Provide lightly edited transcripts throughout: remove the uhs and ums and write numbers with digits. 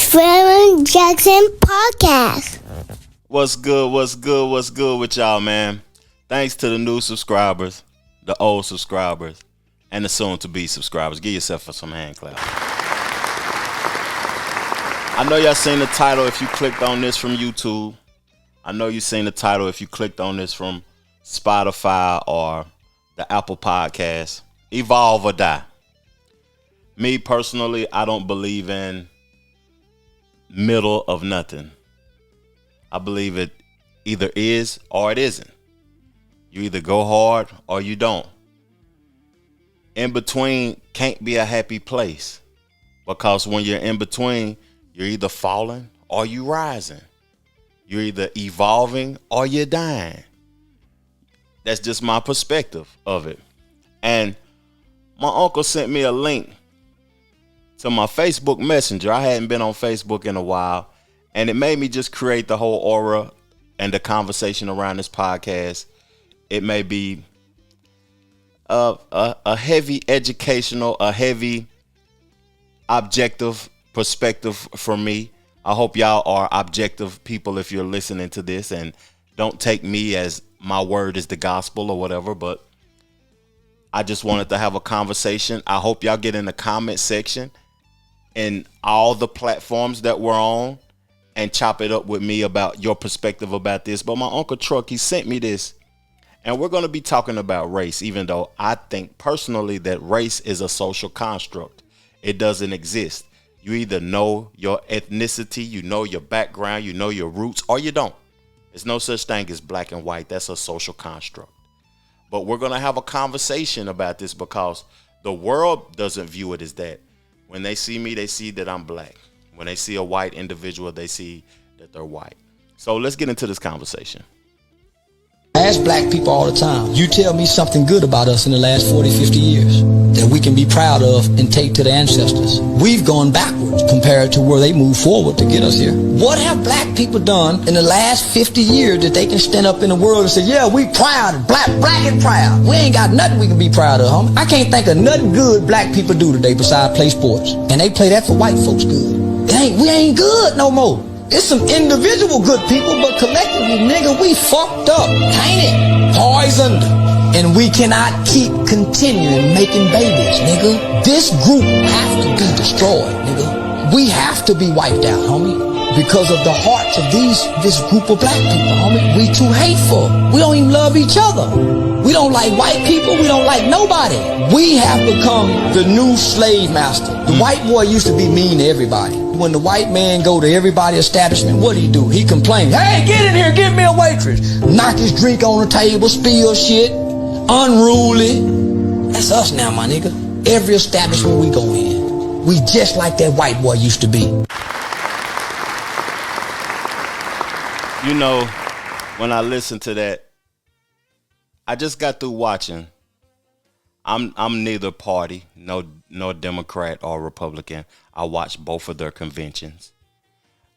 Trevor Jackson Podcast. What's good with y'all, man? Thanks to the new subscribers, the old subscribers, and the soon-to-be subscribers. Give yourself some hand claps. I know y'all seen the title if you clicked on this from YouTube. I know you seen the title if you clicked on this from Spotify or the Apple Podcast. Evolve or die. Me, personally, I don't believe in middle of nothing. I believe it either is or it isn't. You either go hard or you don't. In between can't be a happy place, because when you're in between, you're either falling or you rising. You're either evolving or you're dying. That's just my perspective of it. And my uncle sent me a link to my Facebook Messenger. I hadn't been on Facebook in a while, and it made me just create the whole aura and the conversation around this podcast. It may be a heavy educational, a heavy objective perspective for me. I hope y'all are objective people if you're listening to this, and don't take me as my word is the gospel or whatever, but I just wanted to have a conversation. I hope y'all get in the comment section in all the platforms that we're on and chop it up with me about your perspective about this. But my Uncle Truck, he sent me this, and we're going to be talking about race, even though I think personally that race is a social construct. It doesn't exist. You either know your ethnicity, you know your background, you know your roots, or you don't. There's no such thing as black and white. That's a social construct. But we're going to have a conversation about this because the world doesn't view it as that. When they see me, they see that I'm black. When they see a white individual, they see that they're white. So let's get into this conversation. I ask black people all the time, you tell me something good about us in the last 40, 50 years that we can be proud of and take to the ancestors. We've gone backwards compared to where they moved forward to get us here. What have black people done in the last 50 years that they can stand up in the world and say, yeah, we proud, black and proud. We ain't got nothing we can be proud of, homie. I can't think of nothing good black people do today besides play sports. And they play that for white folks good. We ain't good no more. It's some individual good people, but collectively, nigga, we fucked up, tainted, poisoned, and we cannot keep continuing making babies, nigga. This group have to be destroyed, nigga. We have to be wiped out, homie, because of the hearts of this group of black people, homie. We too hateful. We don't even love each other. We don't like white people. We don't like nobody. We have become the new slave master. The white boy used to be mean to everybody. When the white man go to everybody's establishment, what do? He complains, hey, get in here, give me a waitress. Knock his drink on the table, spill shit, unruly. That's us now, my nigga. Every establishment we go in, we just like that white boy used to be. You know, when I listen to that, I just got through watching. I'm neither party, no Democrat or Republican. I watch both of their conventions.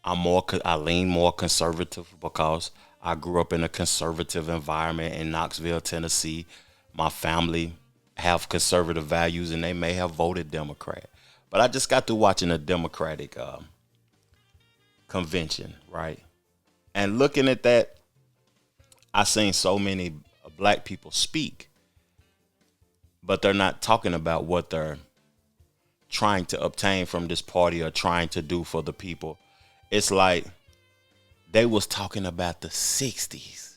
I lean more conservative because I grew up in a conservative environment in Knoxville, Tennessee. My family have conservative values and they may have voted Democrat. But I just got through watching a Democratic convention, right? And looking at that, I seen so many black people speak, but they're not talking about what they're trying to obtain from this party or trying to do for the people. It's like they was talking about the 60s.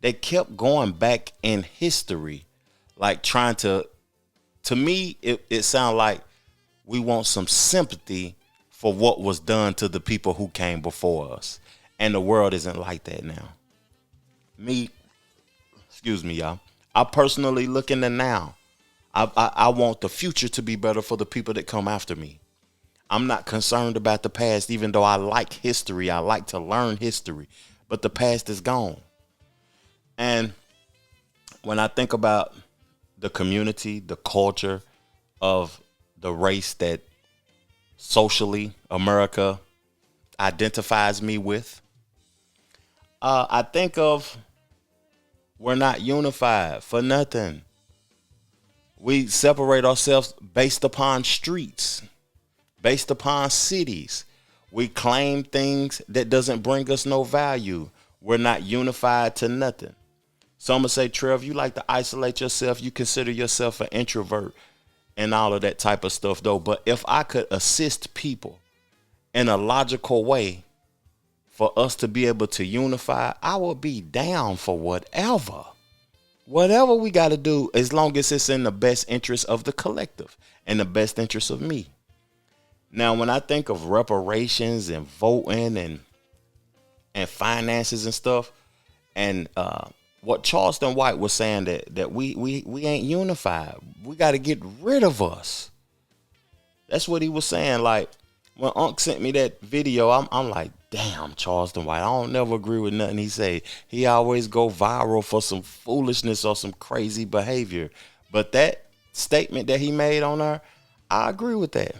They kept going back in history, like trying to me, it sounded like we want some sympathy for what was done to the people who came before us. And the world isn't like that now. Excuse me, y'all. I personally look in the now. I want the future to be better for the people that come after me. I'm not concerned about the past, even though I like history. I like to learn history, but the past is gone. And when I think about the community, the culture of the race that socially America identifies me with, I think of we're not unified for nothing. We separate ourselves based upon streets, based upon cities. We claim things that doesn't bring us no value. We're not unified to nothing. So I'm going to say, Trev, you like to isolate yourself. You consider yourself an introvert and all of that type of stuff, though. But if I could assist people in a logical way for us to be able to unify, I would be down for whatever. Whatever we got to do, as long as it's in the best interest of the collective and the best interest of me. Now, when I think of reparations and voting and finances and stuff, and what Charleston White was saying, that we ain't unified. We got to get rid of us. That's what he was saying. Like, when Unc sent me that video, I'm like, damn, Charleston White, I don't never agree with nothing he say. He always go viral for some foolishness or some crazy behavior. But that statement that he made on her, I agree with that.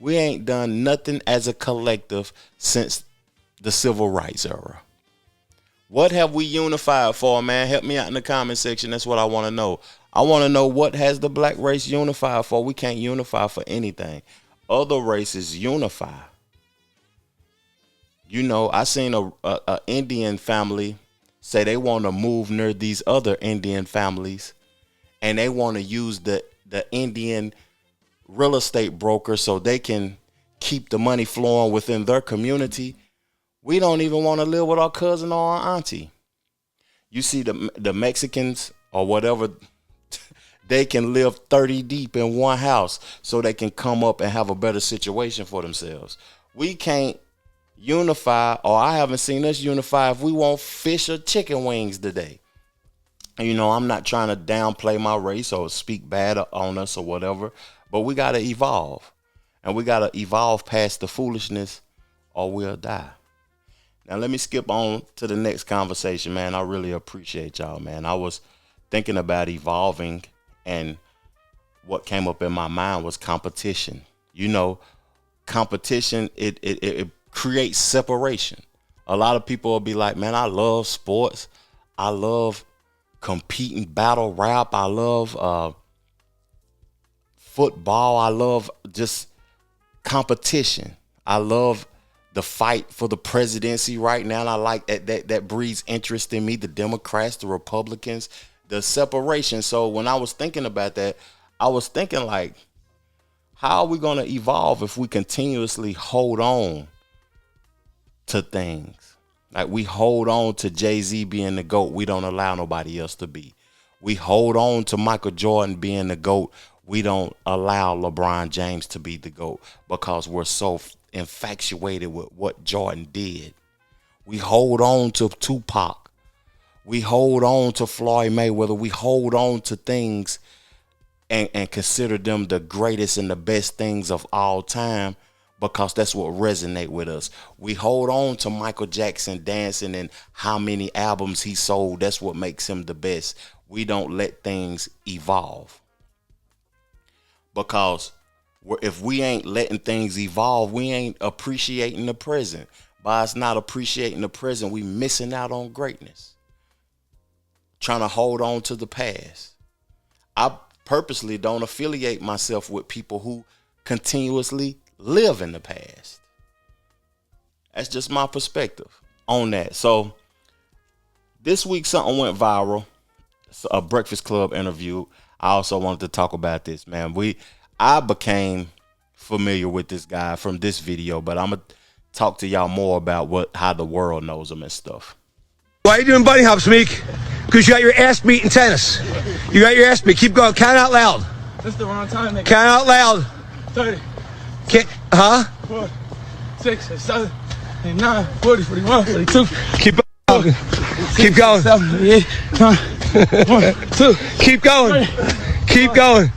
We ain't done nothing as a collective since the civil rights era. What have we unified for, man? Help me out in the comment section. That's what I want to know. I want to know, what has the black race unified for? We can't unify for anything. Other races unify. You know, I seen a Indian family say they want to move near these other Indian families, and they want to use the Indian real estate broker so they can keep the money flowing within their community. We don't even want to live with our cousin or our auntie. You see the Mexicans or whatever, they can live 30 deep in one house so they can come up and have a better situation for themselves. We can't unify, or I haven't seen us unify, if we want fish or chicken wings today. You know, I'm not trying to downplay my race or speak bad on us or whatever, but we got to evolve. And we got to evolve past the foolishness or we'll die. Now, let me skip on to the next conversation, man. I really appreciate y'all, man. I was thinking about evolving, and what came up in my mind was competition. You know, competition, it creates separation. A lot of people will be like, man, I love sports. I love competing battle rap. I love football. I love just competition. I love the fight for the presidency right now. And I like that breeds interest in me. The Democrats, the Republicans, the separation. So when I was thinking about that, I was thinking, like, how are we going to evolve if we continuously hold on to things? Like, we hold on to Jay-Z being the GOAT. We don't allow nobody else to be. We hold on to Michael Jordan being the GOAT. We don't allow LeBron James to be the GOAT because we're so infatuated with what Jordan did. We hold on to Tupac. We hold on to Floyd Mayweather. We hold on to things and consider them the greatest and the best things of all time because that's what resonate with us. We hold on to Michael Jackson dancing and how many albums he sold. That's what makes him the best. We don't let things evolve because if we ain't letting things evolve, we ain't appreciating the present. By us not appreciating the present, we missing out on greatness. Trying to hold on to the past. I purposely don't affiliate myself with people who continuously live in the past. That's just my perspective on that. So this week something went viral. It's a Breakfast Club interview. I also wanted to talk about this, man. I became familiar with this guy from this video, but I'm gonna talk to y'all more about how the world knows him and stuff. Why are you doing bunny hops, Meek? Because you got your ass beat in tennis. You got your ass beat. Keep going. Count out loud. That's the wrong time, nigga. Count out loud. 30. Huh? 4, 6, 7, 8, 9, 40, 41, 42. Keep going. Keep going. 7, 8, 9, 1, 2. Keep going. Keep going.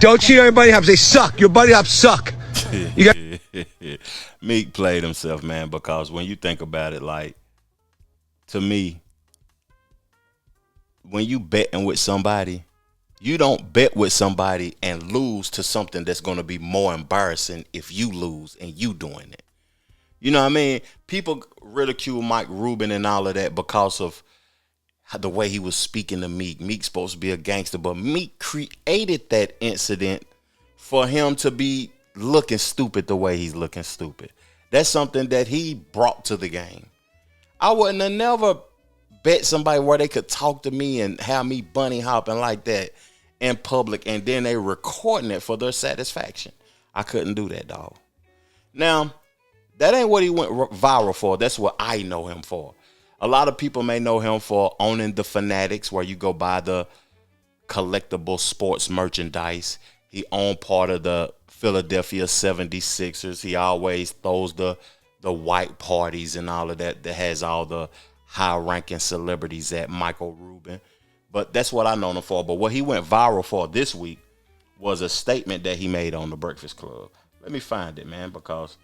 Don't cheat on your bunny hops. They suck. Your bunny hops suck. You got Meek played himself, man, because when you think about it, like, to me, when you betting with somebody, you don't bet with somebody and lose to something that's going to be more embarrassing if you lose and you doing it. You know what I mean? People ridicule Mike Rubin and all of that because of the way he was speaking to Meek. Meek's supposed to be a gangster, but Meek created that incident for him to be looking stupid the way he's looking stupid. That's something that he brought to the game. I wouldn't have never bet somebody where they could talk to me and have me bunny hopping like that in public, and then they recording it for their satisfaction. I couldn't do that, dog. Now, that ain't what he went viral for. That's what I know him for. A lot of people may know him for owning the Fanatics, where you go buy the collectible sports merchandise. He owned part of the Philadelphia 76ers. He always throws the white parties and all of that has all the high-ranking celebrities at Michael Rubin. But that's what I know him for. But what he went viral for this week was a statement that he made on the Breakfast Club. Let me find it, man, because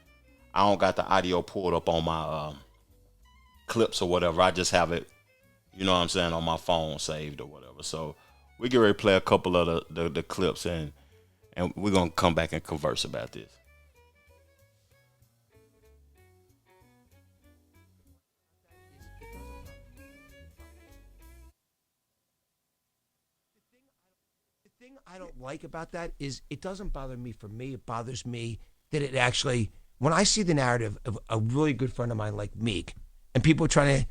I don't got the audio pulled up on my clips or whatever. I just have it, you know what I'm saying, on my phone saved or whatever. So we get ready to play a couple of the clips, and we're going to come back and converse about this. The thing I don't like about that is it doesn't bother me for me. It bothers me that it actually, when I see the narrative of a really good friend of mine like Meek, and people trying to,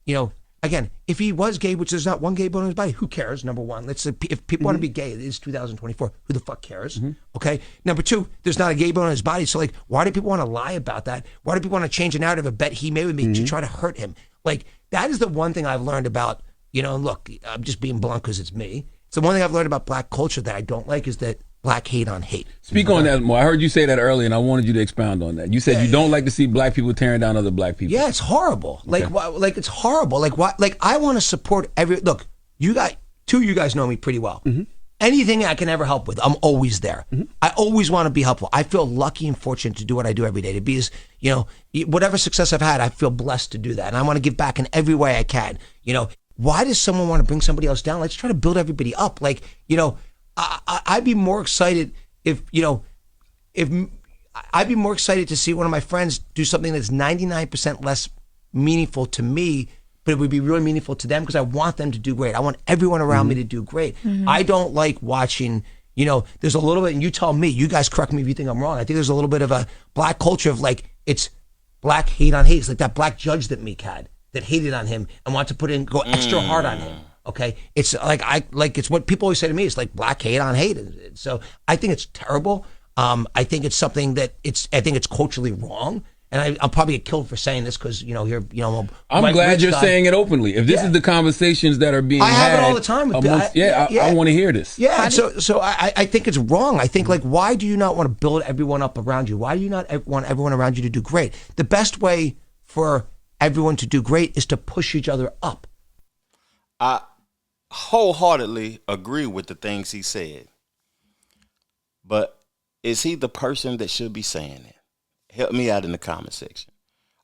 you know, again, if he was gay, which there's not one gay bone in his body, who cares? Number one, let's say if people want to be gay, it is 2024. Who the fuck cares? Okay. Number two, there's not a gay bone in his body. So like, why do people want to lie about that? Why do people want to change a narrative of a bet he made with me to try to hurt him? Like, that is the one thing I've learned about, you know, and look, I'm just being blunt because it's me. So one thing I've learned about black culture that I don't like is that black hate on hate. Speak on that more. I heard you say that earlier, and I wanted you to expound on that. You said you don't like to see black people tearing down other black people. Yeah, it's horrible. Like, like it's horrible. Like, why? Like, I want to support every. Look, you guys know me pretty well. Anything I can ever help with, I'm always there. I always want to be helpful. I feel lucky and fortunate to do what I do every day. To be as, you know, whatever success I've had, I feel blessed to do that, and I want to give back in every way I can. You know, why does someone want to bring somebody else down? Let's try to build everybody up. Like, you know, I'd be more excited if I'd be more excited to see one of my friends do something that's 99% less meaningful to me, but it would be really meaningful to them because I want them to do great. I want everyone around me to do great. I don't like watching, you know, there's a little bit, and you tell me, you guys correct me if you think I'm wrong. I think there's a little bit of a black culture of like, it's black hate on hate. It's like that black judge that Meek had that hated on him and wanted to go extra hard on him. Okay, it's like it's what people always say to me. It's like black hate on hate. So I think it's terrible. I think it's something that I think it's culturally wrong, and I'll probably get killed for saying this because I'm glad you're saying it openly. If this is the conversations that are being had, I have it all the time. With I want to hear this. Yeah, so I think it's wrong. I think like, why do you not want to build everyone up around you? Why do you not want everyone around you to do great? The best way for everyone to do great is to push each other up. I wholeheartedly agree with the things he said. But is he the person that should be saying it? Help me out in the comment section.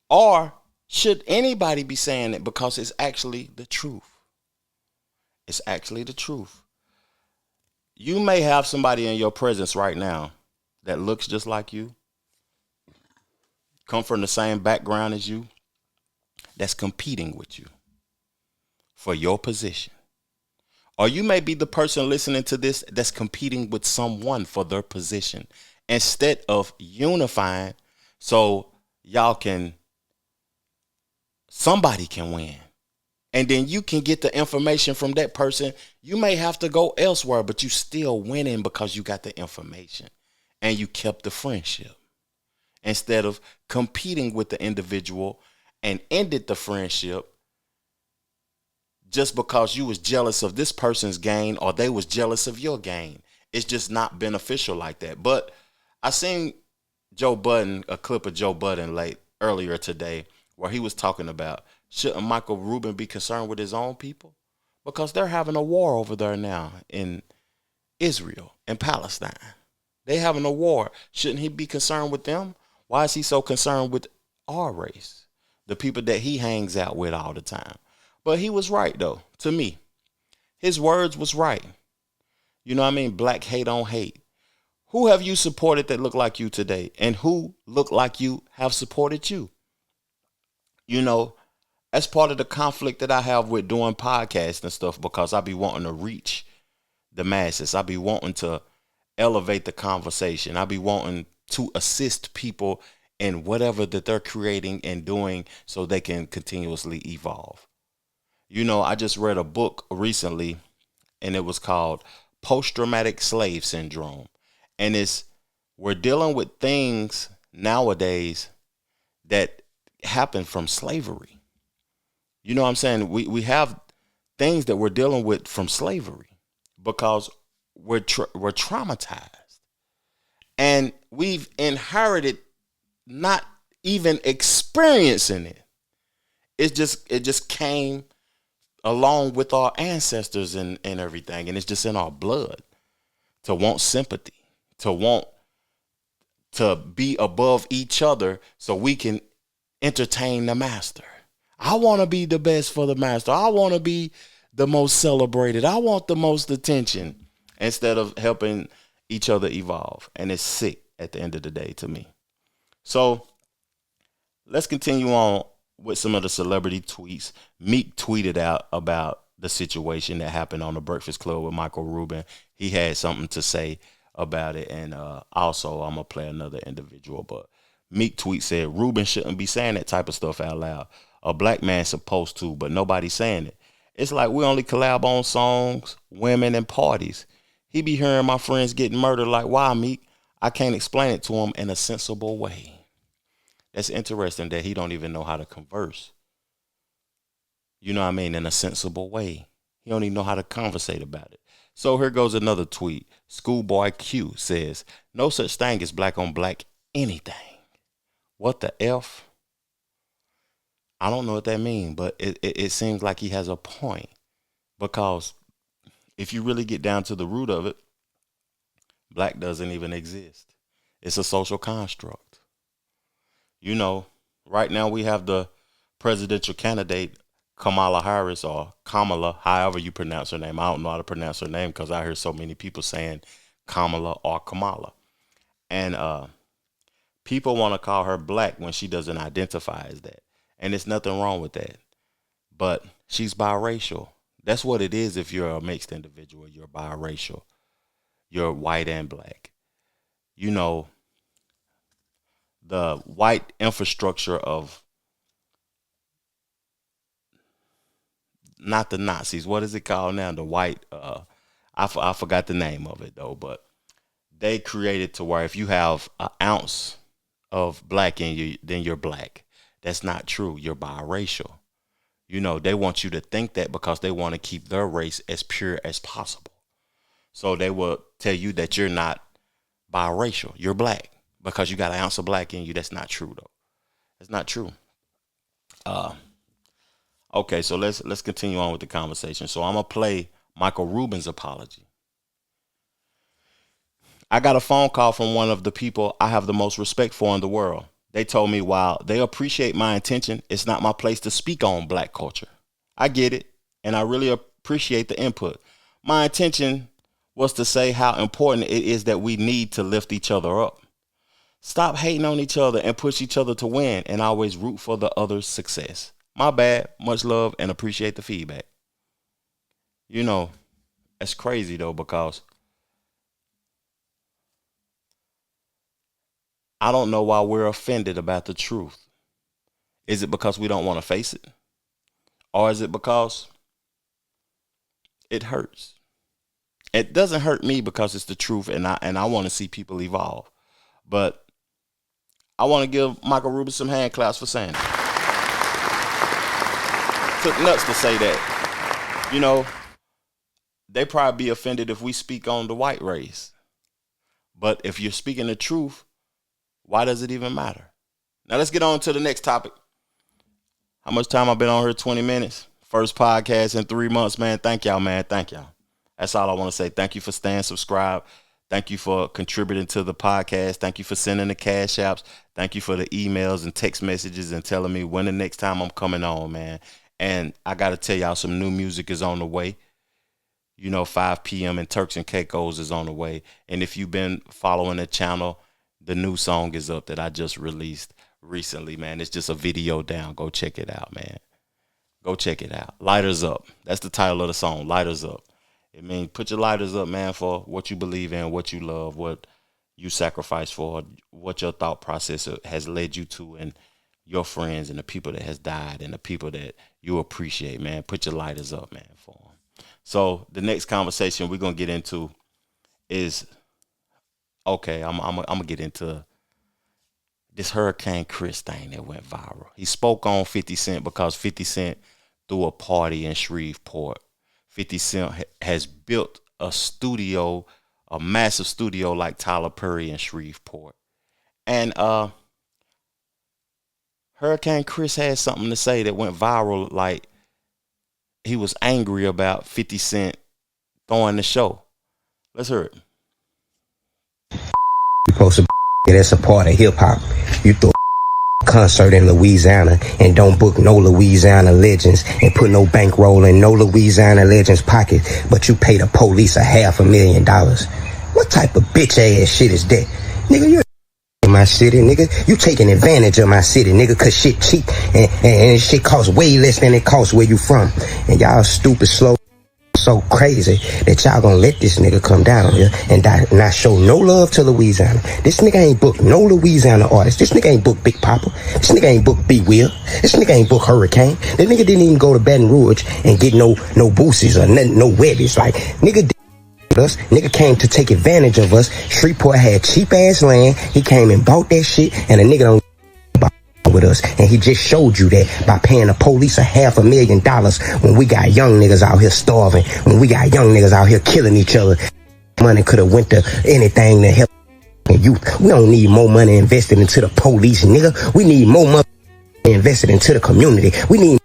Or should anybody be saying it because it's actually the truth? It's actually the truth. You may have somebody in your presence right now that looks just like you, come from the same background as you, that's competing with you for your position. Or you may be the person listening to this that's competing with someone for their position instead of unifying so somebody can win. And then you can get the information from that person. You may have to go elsewhere, but you still winning because you got the information and you kept the friendship instead of competing with the individual and ended the friendship just because you was jealous of this person's gain or they was jealous of your gain. It's just not beneficial like that. But I seen Joe Budden, a clip of Joe Budden earlier today where he was talking about, shouldn't Michael Rubin be concerned with his own people? Because they're having a war over there now in Israel and Palestine. They having a war. Shouldn't he be concerned with them? Why is he so concerned with our race? The people that he hangs out with all the time. But he was right, though, to me. His words was right. You know what I mean? Black hate on hate. Who have you supported that look like you today? And who look like you have supported you? You know, that's part of the conflict that I have with doing podcasts and stuff, because I be wanting to reach the masses. I be wanting to elevate the conversation. I be wanting to assist people in whatever that they're creating and doing so they can continuously evolve. You know, I just read a book recently and it was called Post-Traumatic Slave Syndrome. And we're dealing with things nowadays that happen from slavery. You know what I'm saying? We have things that we're dealing with from slavery because we're traumatized. And we've inherited not even experiencing it. It just came along with our ancestors and everything. And it's just in our blood to want sympathy, to want to be above each other so we can entertain the master. I want to be the best for the master. I want to be the most celebrated. I want the most attention instead of helping each other evolve. And it's sick at the end of the day to me. So let's continue on with some of the celebrity tweets. Meek tweeted out about the situation that happened on the Breakfast Club with Michael Rubin. He had something to say about it. And also, I'm going to play another individual. But Meek tweet said, Rubin shouldn't be saying that type of stuff out loud. A black man's supposed to, but nobody's saying it. It's like we only collab on songs, women, and parties. He be hearing my friends getting murdered like, why, Meek? I can't explain it to him in a sensible way. That's interesting that he don't even know how to converse. You know what I mean? In a sensible way. He don't even know how to conversate about it. So here goes another tweet. Schoolboy Q says, no such thing as black on black anything. What the F? I don't know what that means, but it seems like he has a point. Because if you really get down to the root of it, black doesn't even exist. It's a social construct. You know, right now we have the presidential candidate, Kamala Harris, or Kamala, however you pronounce her name. I don't know how to pronounce her name because I hear so many people saying Kamala or Kamala. And people want to call her black when she doesn't identify as that. And there's nothing wrong with that. But she's biracial. That's what it is if you're a mixed individual. You're biracial. You're white and black. You know, the white infrastructure of, not the Nazis, what is it called now? The white, I forgot the name of it though, but they created to where if you have an ounce of black in you, then you're black. That's not true. You're biracial. You know, they want you to think that because they want to keep their race as pure as possible. So they will tell you that you're not biracial. You're black because you got an ounce of black in you. That's not true, though. That's not true. Okay, so let's continue on with the conversation. So I'm going to play Michael Rubin's apology. I got a phone call from one of the people I have the most respect for in the world. They told me while they appreciate my intention, it's not my place to speak on black culture. I get it, and I really appreciate the input. My intention was to say how important it is that we need to lift each other up. Stop hating on each other and push each other to win and always root for the other's success. My bad, much love, and appreciate the feedback. You know, that's crazy though, because I don't know why we're offended about the truth. Is it because we don't want to face it? Or is it because it hurts? It doesn't hurt me because it's the truth and I want to see people evolve. But I want to give Michael Rubin some hand claps for saying it. Took nuts to say that. You know, they probably be offended if we speak on the white race. But if you're speaking the truth, why does it even matter? Now let's get on to the next topic. How much time I've been on here? 20 minutes. First podcast in 3 months, man. Thank y'all, man. Thank y'all. That's all I want to say. Thank you for staying subscribed. Thank you for contributing to the podcast. Thank you for sending the cash apps. Thank you for the emails and text messages and telling me when the next time I'm coming on, man. And I got to tell y'all, some new music is on the way. You know, 5 p.m. and Turks and Caicos is on the way. And if you've been following the channel, the new song is up that I just released recently, man. It's just a video down. Go check it out, man. Go check it out. Lighters Up. That's the title of the song, Lighters Up. It means put your lighters up, man, for what you believe in, what you love, what you sacrificed for, what your thought process has led you to, and your friends and the people that has died and the people that you appreciate, man. Put your lighters up, man, for them. So the next conversation we're going to get into is, okay, I'm gonna get into this Hurricane Chris thing that went viral. He spoke on 50 Cent because 50 Cent threw a party in Shreveport. 50 Cent has built a studio, a massive studio like Tyler Perry in Shreveport. And Hurricane Chris had something to say that went viral, like he was angry about 50 Cent throwing the show. Let's hear it. You supposed to be that's a part of hip hop. You throw a concert in Louisiana and don't book no Louisiana legends and put no bankroll in no Louisiana legends pocket, but you pay the police $500,000. What type of bitch ass shit is that? Nigga, you in my city, nigga. You taking advantage of my city, nigga, cause shit cheap and shit costs way less than it costs where you from. And y'all stupid slow so crazy that y'all gonna let this nigga come down here and not show no love to Louisiana. This nigga ain't booked no Louisiana artist. This nigga ain't booked Big Papa. This nigga ain't booked B Will. This nigga ain't booked Hurricane. That nigga didn't even go to Baton Rouge and get no boosies or nothing, no webbies. Like, nigga did us. Nigga came to take advantage of us. Shreveport had cheap ass land. He came and bought that shit, and a nigga don't with us, and he just showed you that by paying the police $500,000 when we got young niggas out here starving, when we got young niggas out here killing each other. Money could have went to anything to help youth. We don't need more money invested into the police, nigga. We need more money invested into the community. We need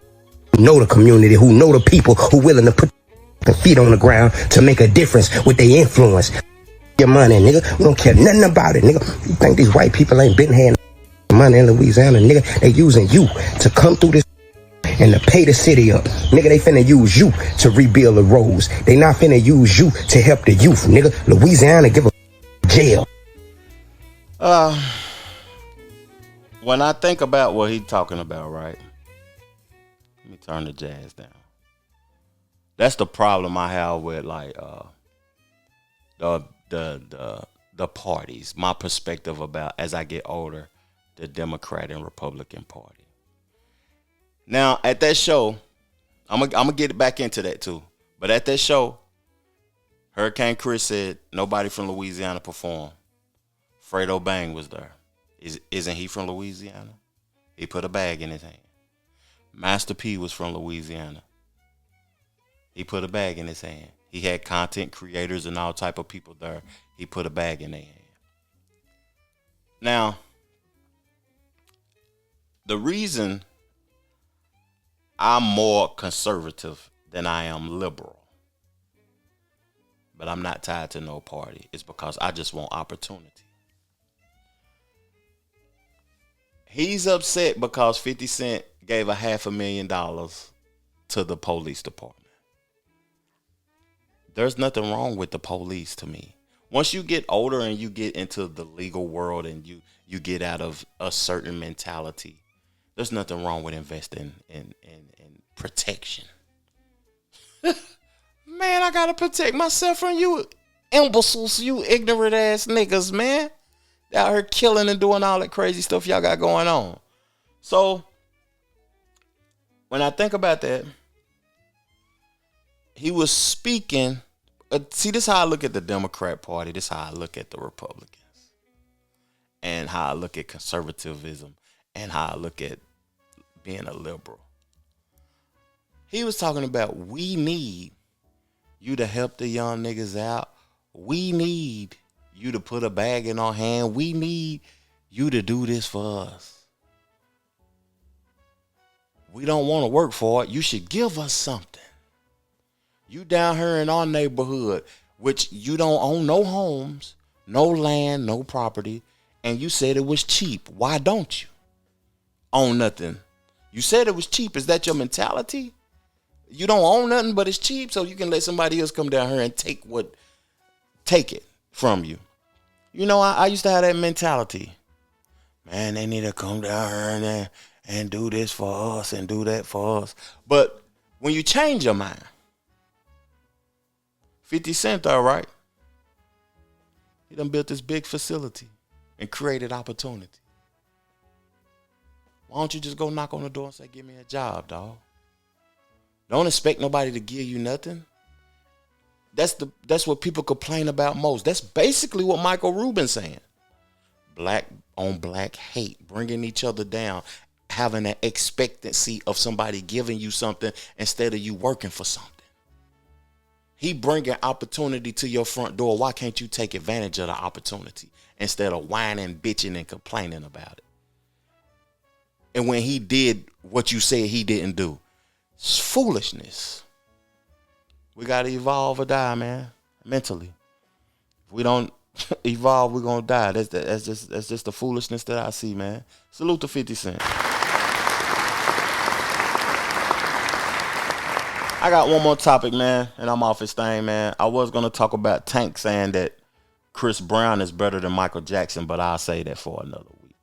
who know the community, who know the people, who willing to put their feet on the ground to make a difference with their influence. Your money, nigga. We don't care nothing about it, nigga. You think these white people ain't been here money in Louisiana, nigga? They using you to come through this and to pay the city up. Nigga, they finna use you to rebuild the roads. They not finna use you to help the youth, nigga. Louisiana give a jail. When I think about what he talking about, right? Let me turn the jazz down. That's the problem I have with like the parties. My perspective about as I get older, the Democrat and Republican Party. Now, at that show, I'm gonna get back into that too. But at that show, Hurricane Chris said nobody from Louisiana performed. Fredo Bang was there. Isn't he from Louisiana? He put a bag in his hand. Master P was from Louisiana. He put a bag in his hand. He had content creators and all type of people there. He put a bag in their hand. Now, the reason I'm more conservative than I am liberal, but I'm not tied to no party, is because I just want opportunity. He's upset because 50 Cent gave $500,000 to the police department. There's nothing wrong with the police to me. Once you get older and you get into the legal world and you get out of a certain mentality, there's nothing wrong with investing in protection. Man, I gotta protect myself from you imbeciles, you ignorant ass niggas, man. They out here killing and doing all that crazy stuff y'all got going on. So, when I think about that, he was speaking. See, this is how I look at the Democrat Party. This is how I look at the Republicans. And how I look at conservatism. And how I look at being a liberal. He was talking about, we need you to help the young niggas out. We need you to put a bag in our hand. We need you to do this for us. We don't want to work for it. You should give us something. You down here in our neighborhood, which you don't own no homes, no land, no property, and you said it was cheap. Why don't you own nothing? You said it was cheap. Is that your mentality? You don't own nothing, but it's cheap, so you can let somebody else come down here and take it from you. You know, I used to have that mentality. Man, they need to come down here and do this for us and do that for us. But when you change your mind, 50 Cent, all right. He done built this big facility and created opportunity. Why don't you just go knock on the door and say, give me a job, dog? Don't expect nobody to give you nothing. That's what people complain about most. That's basically what Michael Rubin's saying. Black on black hate, bringing each other down, having an expectancy of somebody giving you something instead of you working for something. He bringing opportunity to your front door. Why can't you take advantage of the opportunity instead of whining, bitching, and complaining about it? And when he did what you said he didn't do, it's foolishness. We got to evolve or die, man, mentally. If we don't evolve, we're going to die. That's just the foolishness that I see, man. Salute to 50 Cent. I got one more topic, man, and I'm off this thing, man. I was going to talk about Tank saying that Chris Brown is better than Michael Jackson, but I'll say that for another week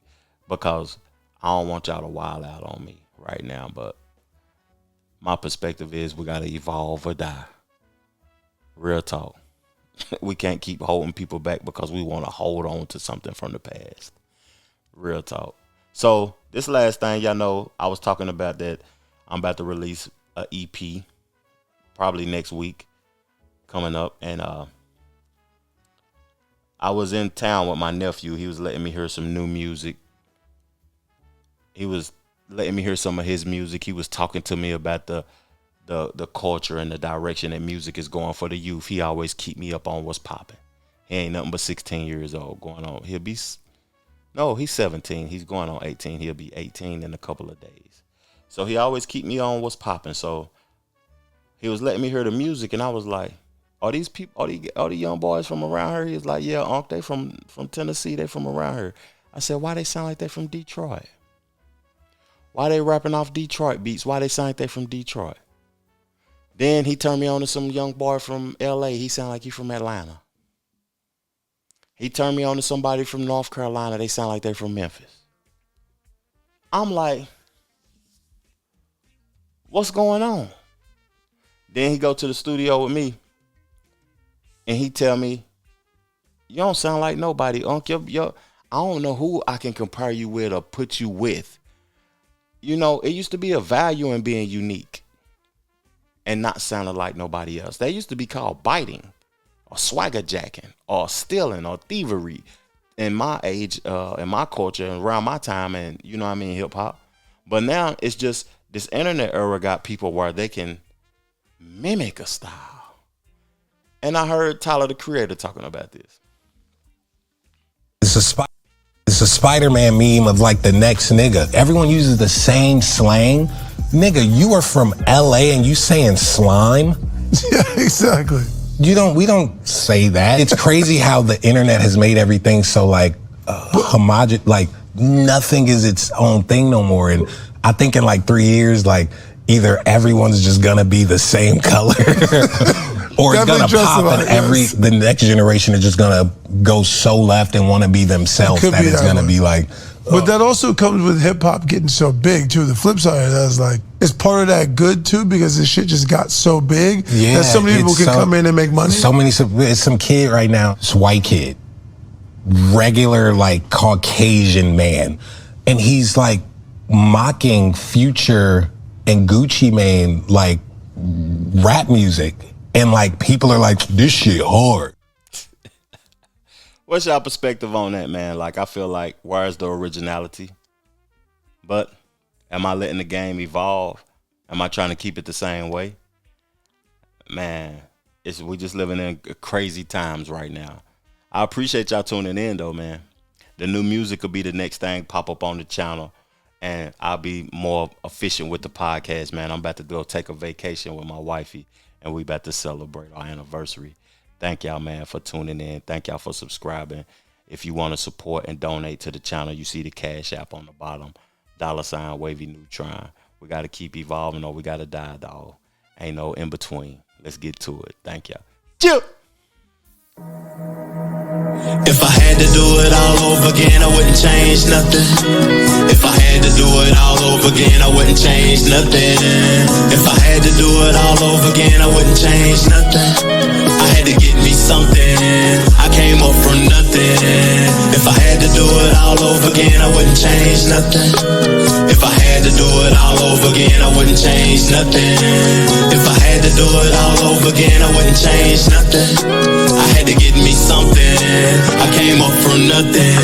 because I don't want y'all to wild out on me right now. But my perspective is we got to evolve or die. Real talk. We can't keep holding people back because we want to hold on to something from the past. Real talk. So this last thing, y'all know, I was talking about that I'm about to release an EP probably next week coming up. And I was in town with my nephew. He was letting me hear some new music. He was letting me hear some of his music. He was talking to me about the culture and the direction that music is going for the youth. He always keep me up on what's popping. He ain't nothing but 16 years old going on. He's 17. He's going on 18. He'll be 18 in a couple of days. So he always keep me on what's popping. So he was letting me hear the music, and I was like, are these people, are the young boys from around here? He was like, yeah, Unc, they from Tennessee. They from around here. I said, why they sound like they from Detroit? Why they rapping off Detroit beats? Why they sound like they from Detroit? Then he turned me on to some young boy from LA. He sound like he from Atlanta. He turned me on to somebody from North Carolina. They sound like they from Memphis. I'm like, what's going on? Then he go to the studio with me and he tell me, you don't sound like nobody, Unc. I don't know who I can compare you with or put you with. You know, it used to be a value in being unique and not sounding like nobody else. That used to be called biting or swagger jacking or stealing or thievery in my age, in my culture, and around my time, and you know what I mean, hip hop. But now it's just this internet era got people where they can mimic a style. And I heard Tyler, the Creator, talking about this. It's a Spider-Man meme of like the next nigga. Everyone uses the same slang. Nigga, you are from LA and you saying slime? Yeah, exactly. We don't say that. It's crazy how the internet has made everything so like homogenous, like nothing is its own thing no more. And I think in like 3 years, like either everyone's just gonna be the same color or it's gonna pop and the next generation is just gonna go so left and want to be themselves that it's gonna be like. But that also comes with hip hop getting so big too. The flip side of that is like, is part of that good too because this shit just got so big that so many people can come in and make money? It's some kid right now, this white kid, regular like Caucasian man, and he's like mocking Future and Gucci Mane like rap music, and like people are like, this shit hard. What's your perspective on that, man? Like, I feel like, where's the originality? But am I letting the game evolve? Am I trying to keep it the same way? Man, we just living in crazy times right now. I appreciate y'all tuning in, though, man. The new music will be the next thing pop up on the channel, and I'll be more efficient with the podcast, man. I'm about to go take a vacation with my wifey, and we about to celebrate our anniversary. Thank y'all, man, for tuning in. Thank y'all for subscribing. If you want to support and donate to the channel, you see the Cash App on the bottom. $ Wavy Neutron. We got to keep evolving or we got to die, dog. Ain't no in between. Let's get to it. Thank y'all. Chill. If I had to do it all over again, I wouldn't change nothing. If I had to do it all over again, I wouldn't change nothing. If I had to do it all over again, I wouldn't change nothing. I had to get me something. I came up from nothing. over again, I wouldn't change nothing. If I had to do it all over again, I wouldn't change nothing. If I had to do it all over again, I wouldn't change nothing. I had to get me something. I came up from nothing.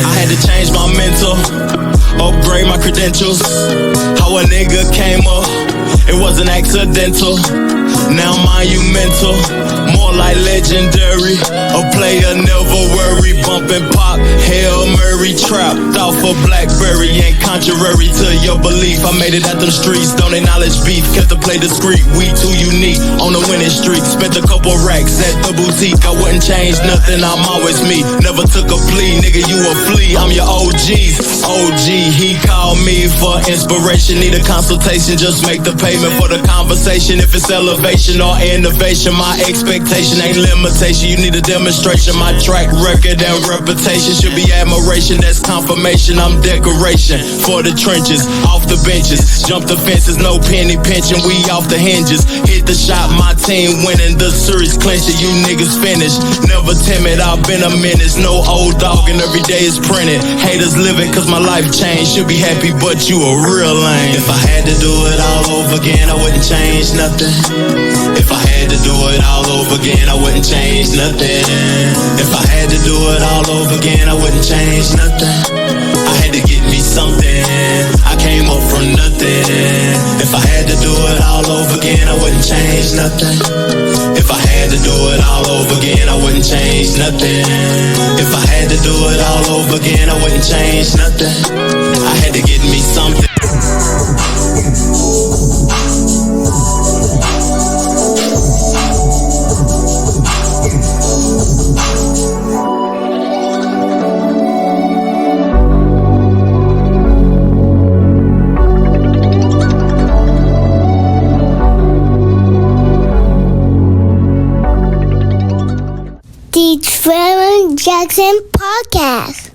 I had to change my mental, upgrade my credentials. How a nigga came up, it wasn't accidental. Now monumental, more like legendary. A player never worry, bumping pop, Hail Mary trapped off a Blackberry. Ain't contrary to your belief. I made it out them streets, don't acknowledge beef. Kept the play discreet, we too unique. On the winning streak, spent a couple racks at the boutique. I wouldn't change nothing, I'm always me. Never took a plea, nigga, you a flea. I'm your OG's OG. He called me for inspiration. Need a consultation, just make the payment for the conversation. If it's elevation or innovation, my expectation ain't limitation. You need a demonstration. My track record and reputation should be admiration. That's confirmation. I'm decoration for the trenches, off the benches, jump the fences, no penny pinching. We off the hinges. Hit the shot, my team winning. The series clinching. You niggas finished. Never timid. I've been a menace. No old dog, and every day is printed. Haters living 'cause my life changed. Should be happy, but you a real lame. If I had to do it all over again, I wouldn't change nothing. If I had to do it all over again, I wouldn't change nothing. If I had to do it all over again, I wouldn't change nothing. I had to get me something. I came up from nothing. If I had to do it all over again, I wouldn't change nothing. If I had to do it all over again, I wouldn't change nothing. If I had to do it all over again, I wouldn't change nothing. I had to get me something. The Trevor Jackson Podcast.